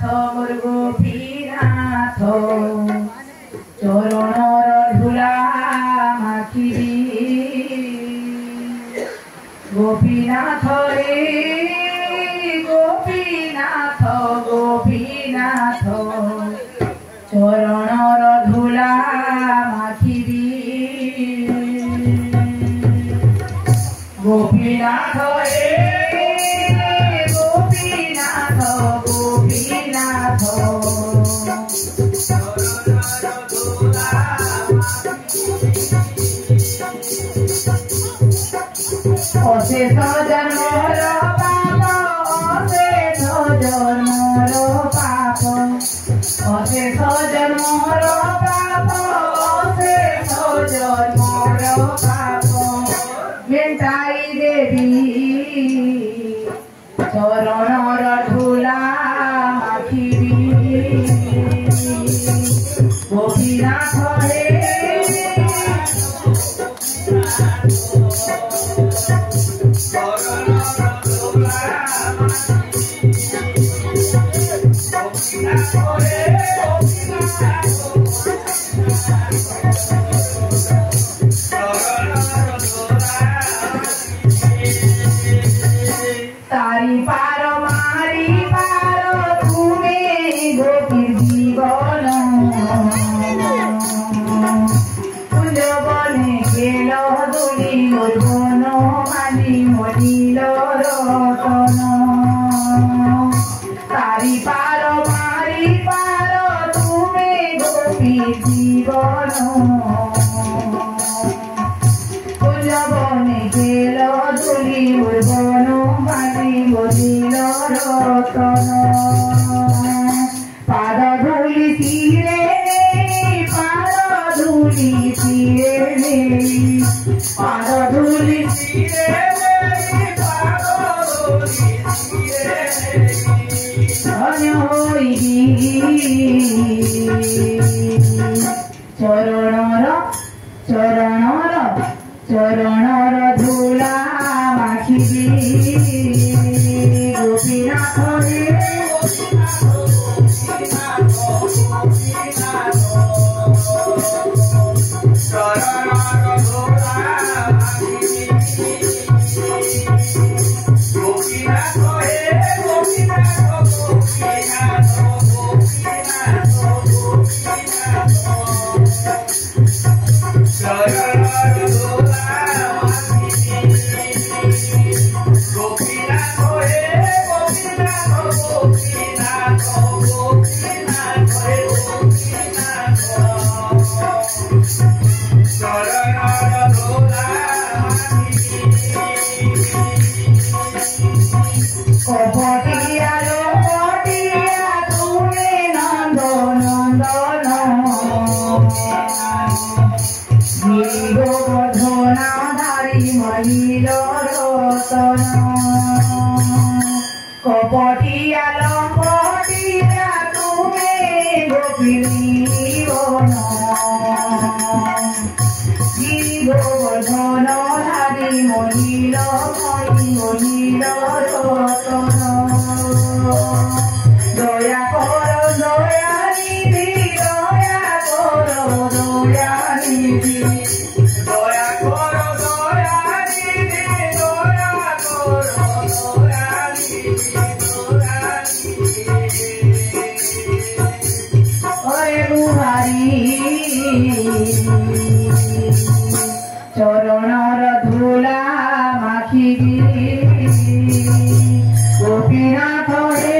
মোর গোপীনাথ চরণর ধুলা মাখিবি গোপীনাথ রে গোপীনাথ গোপীনাথ চরণর ধুলা মাখিবি গোপীনাথ রে গোপীনাথ গোপীনাথ অশেষ জন্মর পাপ অশেষ জন্মর পাপ অশেষ জন্মর পাপ অশেষ জন্মর পাপ মেটাই দেবী চরণর ধুলা মাখিবি গোপীনাথ হে तारी पार मारी पार तुमे गोपीर जीवन कुंज बने गेल दुली मोर बन माली मलिल रतन तारी पार मारी पार तुमे गोपीर जीवन कुंज बने गेल दुली मोर बन মলিল রতন পাদ ধুলি তীরে পাদ ধুলি তীরে পাদ ধুলি তীরে পাদ ধুলি তীরে ধন্য হইবি চরণর চরণর চরণর ধুলা মাখিবি গোপীনাথ রে কপটিয়া লোপটিয়া তুমি নন্দ নন্দন গিরিগোবর্ধনা ধারী মলিল রতন কপটিয়া লোপটিয়া তুমি গোপীর জীবন গিরিগোবর্ধন ধারী মলিল মলিল রতন দয়া কর দয়া নিধি দয়া কর দয়া নিধি দয়া কর দয়া নিধি দয়া কর দয়া নিধি দয়া নিধি ওরে বুহারি চরণর ধুলা মাখিবি গোপীনাথ হে